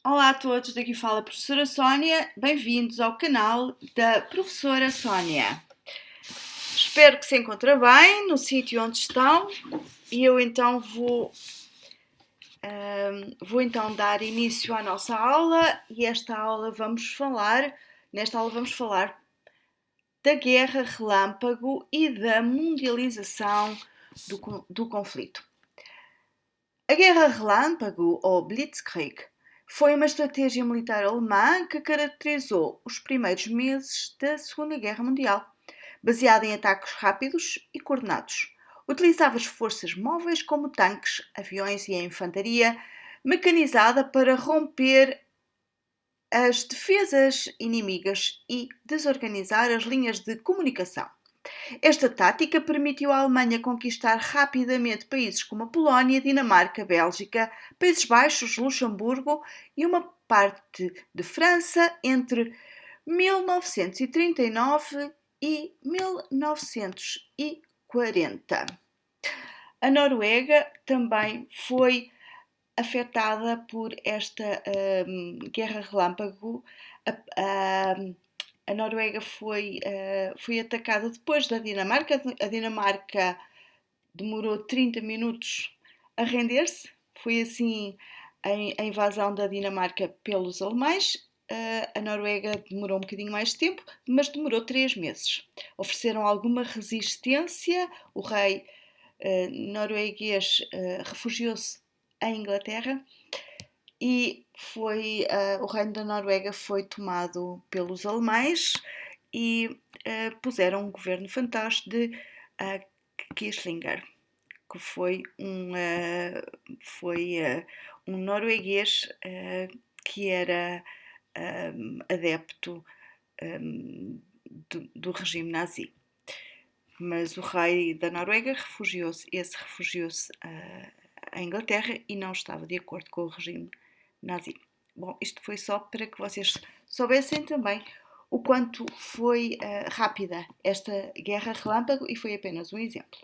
Olá a todos, daqui fala a professora Sónia, bem-vindos ao canal da professora Sónia. Espero que se encontre bem no sítio onde estão e eu então vou então dar início à nossa aula e nesta aula vamos falar da guerra relâmpago e da mundialização do conflito. A Guerra Relâmpago, ou Blitzkrieg, foi uma estratégia militar alemã que caracterizou os primeiros meses da Segunda Guerra Mundial, baseada em ataques rápidos e coordenados. Utilizava as forças móveis como tanques, aviões e a infantaria mecanizada para romper as defesas inimigas e desorganizar as linhas de comunicação. Esta tática permitiu à Alemanha conquistar rapidamente países como a Polónia, Dinamarca, Bélgica, Países Baixos, Luxemburgo e uma parte de França entre 1939 e 1940. A Noruega também foi afetada por esta guerra relâmpago. A Noruega foi atacada depois da Dinamarca. A Dinamarca demorou 30 minutos a render-se. Foi assim a invasão da Dinamarca pelos alemães. A Noruega demorou um bocadinho mais de tempo, mas demorou 3 meses. Ofereceram alguma resistência. O rei norueguês refugiou-se em Inglaterra e o reino da Noruega foi tomado pelos alemães e puseram um governo fantástico de Quislinger, que foi um norueguês que era adepto do regime nazi. Mas o rei da Noruega refugiou-se à Inglaterra e não estava de acordo com o regime nazi. Bom, isto foi só para que vocês soubessem também o quanto foi rápida esta guerra relâmpago e foi apenas um exemplo.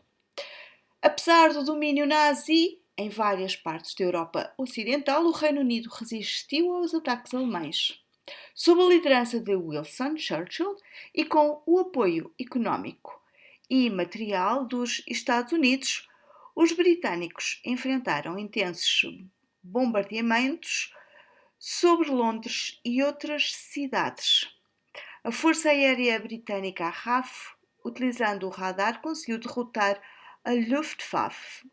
Apesar do domínio nazi em várias partes da Europa Ocidental, o Reino Unido resistiu aos ataques alemães. Sob a liderança de Winston Churchill e com o apoio económico e material dos Estados Unidos, os britânicos enfrentaram intensos bombardeamentos sobre Londres e outras cidades. A Força Aérea Britânica, a RAF, utilizando o radar, conseguiu derrotar a Luftwaffe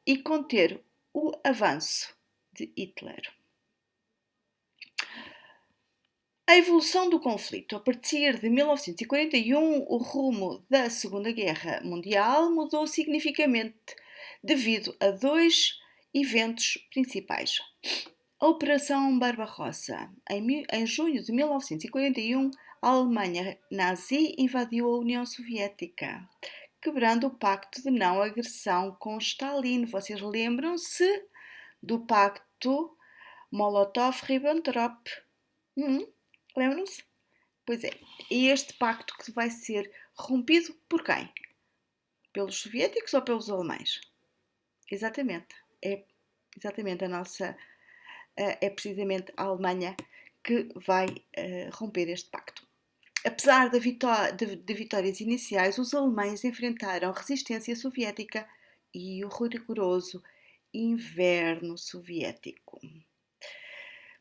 e conter o avanço de Hitler. A evolução do conflito. A partir de 1941, o rumo da Segunda Guerra Mundial mudou significativamente devido a dois eventos principais. A Operação Barbarossa. Em junho de 1941, a Alemanha nazi invadiu a União Soviética, quebrando o pacto de não agressão com Stalin. Vocês lembram-se do pacto Molotov-Ribbentrop? Lembram-se? Pois é, é este pacto que vai ser rompido por quem? Pelos soviéticos ou pelos alemães? Exatamente, é exatamente é precisamente a Alemanha que vai romper este pacto. Apesar de vitórias iniciais, os alemães enfrentaram a resistência soviética e o rigoroso inverno soviético,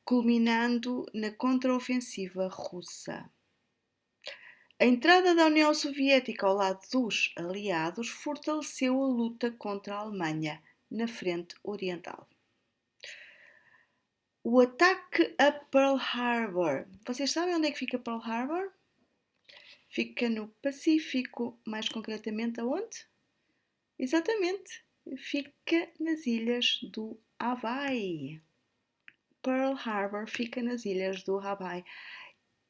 culminando na contraofensiva russa. A entrada da União Soviética ao lado dos aliados fortaleceu a luta contra a Alemanha na frente oriental. O ataque a Pearl Harbor. Vocês sabem onde é que fica Pearl Harbor? Fica no Pacífico, mais concretamente aonde? Exatamente, fica nas ilhas do Havaí. Pearl Harbor fica nas ilhas do Havaí.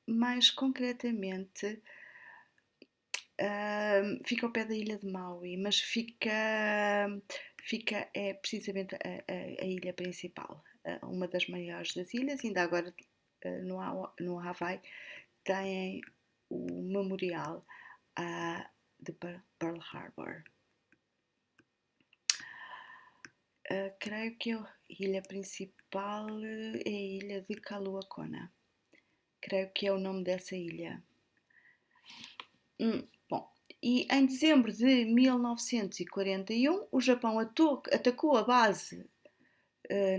Mais concretamente, fica ao pé da ilha de Maui, mas é precisamente a ilha principal, uma das maiores das ilhas. Ainda agora no Havaí tem o memorial de Pearl Harbor. Creio que a ilha principal é a ilha de Kaluakona. Creio que é o nome dessa ilha. Bom, e em dezembro de 1941, o Japão atacou a base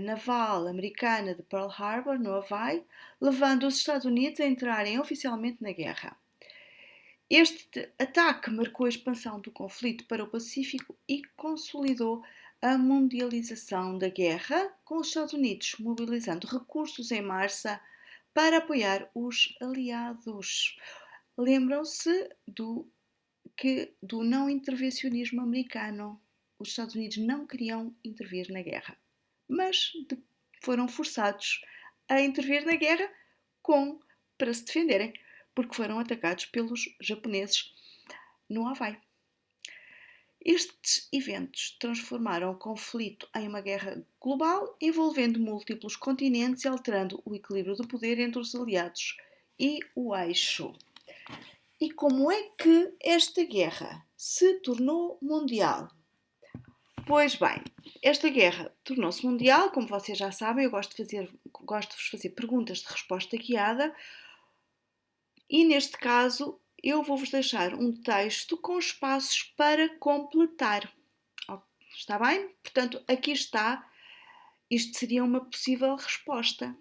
naval americana de Pearl Harbor, no Havaí, levando os Estados Unidos a entrarem oficialmente na guerra. Este ataque marcou a expansão do conflito para o Pacífico e consolidou a mundialização da guerra, com os Estados Unidos mobilizando recursos em massa para apoiar os aliados. Lembram-se do não intervencionismo americano. Os Estados Unidos não queriam intervir na guerra, mas foram forçados a intervir na guerra para se defenderem, porque foram atacados pelos japoneses no Havaí. Estes eventos transformaram o conflito em uma guerra global, envolvendo múltiplos continentes e alterando o equilíbrio do poder entre os aliados e o eixo. E como é que esta guerra se tornou mundial? Pois bem, esta guerra tornou-se mundial, como vocês já sabem, eu gosto de vos fazer perguntas de resposta guiada, e neste caso eu vou-vos deixar um texto com espaços para completar. Está bem? Portanto, aqui está. Isto seria uma possível resposta.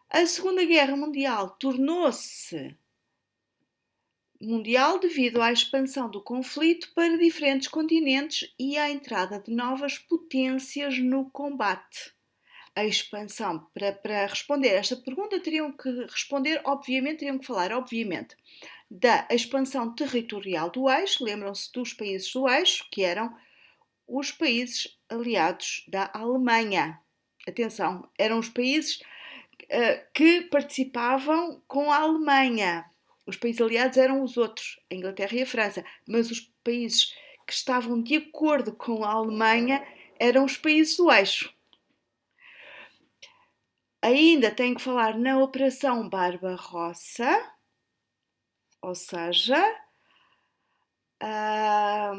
A Segunda Guerra Mundial tornou-se mundial devido à expansão do conflito para diferentes continentes e à entrada de novas potências no combate. A expansão, para responder esta pergunta, teriam que falar, obviamente, da expansão territorial do eixo. Lembram-se dos países do eixo, que eram os países aliados da Alemanha. Atenção, eram os países que participavam com a Alemanha. Os países aliados eram os outros, a Inglaterra e a França, mas os países que estavam de acordo com a Alemanha eram os países do eixo. Ainda tenho que falar na Operação Barbarossa, ou seja, a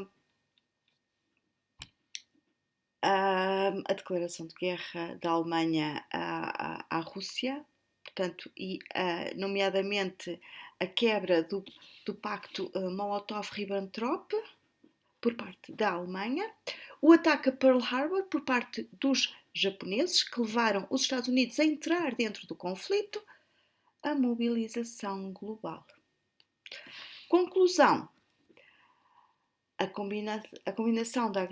declaração de guerra da Alemanha à Rússia, portanto, e nomeadamente a quebra do pacto Molotov-Ribbentrop por parte da Alemanha, o ataque a Pearl Harbor por parte dos japoneses, que levaram os Estados Unidos a entrar dentro do conflito, a mobilização global. Conclusão. A combinação da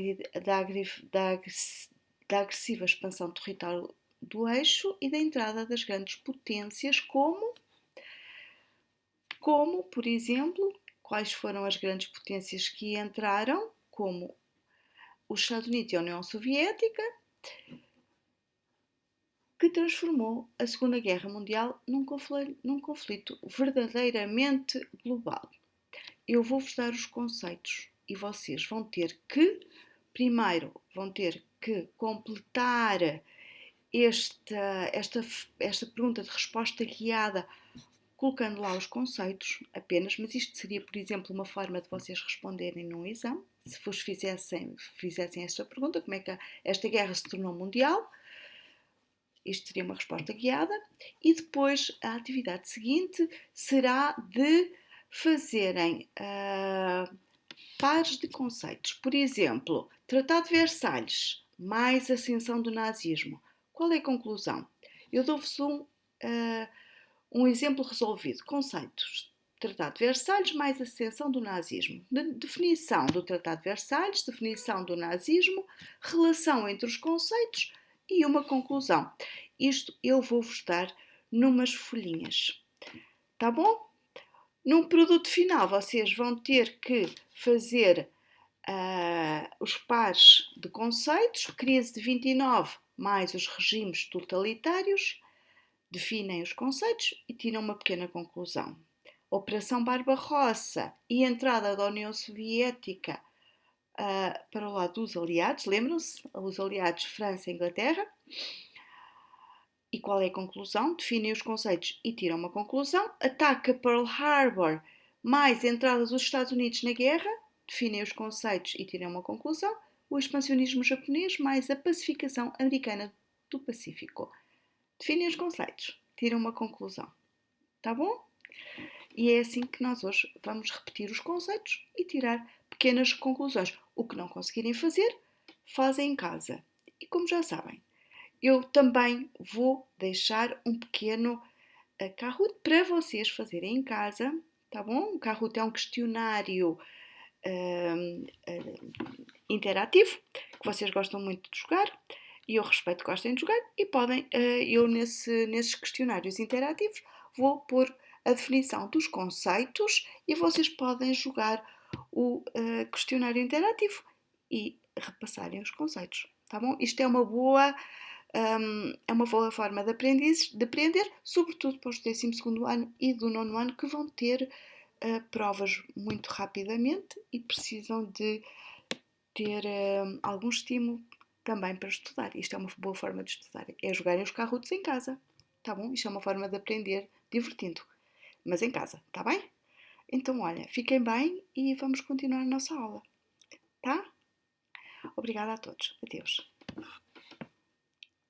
agressiva expansão territorial do eixo e da entrada das grandes potências, como, por exemplo, quais foram as grandes potências que entraram, como os Estados Unidos e a União Soviética, que transformou a Segunda Guerra Mundial num conflito verdadeiramente global. Eu vou-vos dar os conceitos e vocês vão ter que, primeiro, completar esta pergunta de resposta guiada colocando lá os conceitos apenas, mas isto seria, por exemplo, uma forma de vocês responderem num exame, se vos fizessem esta pergunta, como é que esta guerra se tornou mundial. Isto seria uma resposta guiada. E depois a atividade seguinte será de fazerem pares de conceitos. Por exemplo, Tratado de Versalhes mais ascensão do nazismo. Qual é a conclusão? Eu dou-vos um exemplo resolvido. Conceitos. Tratado de Versalhes mais ascensão do nazismo. Definição do Tratado de Versalhes, definição do nazismo, relação entre os conceitos e uma conclusão. Isto eu vou-vos dar numas folhinhas. Tá bom? Num produto final, vocês vão ter que fazer os pares de conceitos, crise de 29 mais os regimes totalitários, definem os conceitos e tiram uma pequena conclusão. Operação Barbarossa e entrada da União Soviética para o lado dos aliados, lembram-se? Os aliados França e Inglaterra. E qual é a conclusão? Definem os conceitos e tiram uma conclusão. Ataque a Pearl Harbor mais entrada dos Estados Unidos na guerra, definem os conceitos e tiram uma conclusão. o expansionismo japonês mais a pacificação americana do Pacífico. Definem os conceitos, tirem uma conclusão. Tá bom? E é assim que nós hoje vamos repetir os conceitos e tirar pequenas conclusões. O que não conseguirem fazer, fazem em casa. E como já sabem, eu também vou deixar um pequeno Kahoot para vocês fazerem em casa, tá bom? O Kahoot é um questionário interativo que vocês gostam muito de jogar e eu respeito que gostem de jogar e podem, eu nesses questionários interativos vou pôr a definição dos conceitos e vocês podem jogar o questionário interativo e repassarem os conceitos, tá bom? Isto é uma boa forma de aprender, sobretudo para os do 12º ano e do 9º ano, que vão ter provas muito rapidamente e precisam de ter algum estímulo também para estudar. Isto é uma boa forma de estudar, é jogarem os carrutos em casa, tá bom? Isto é uma forma de aprender divertindo, mas em casa, tá bem? Então, olha, fiquem bem e vamos continuar a nossa aula, tá? Obrigada a todos. Adeus.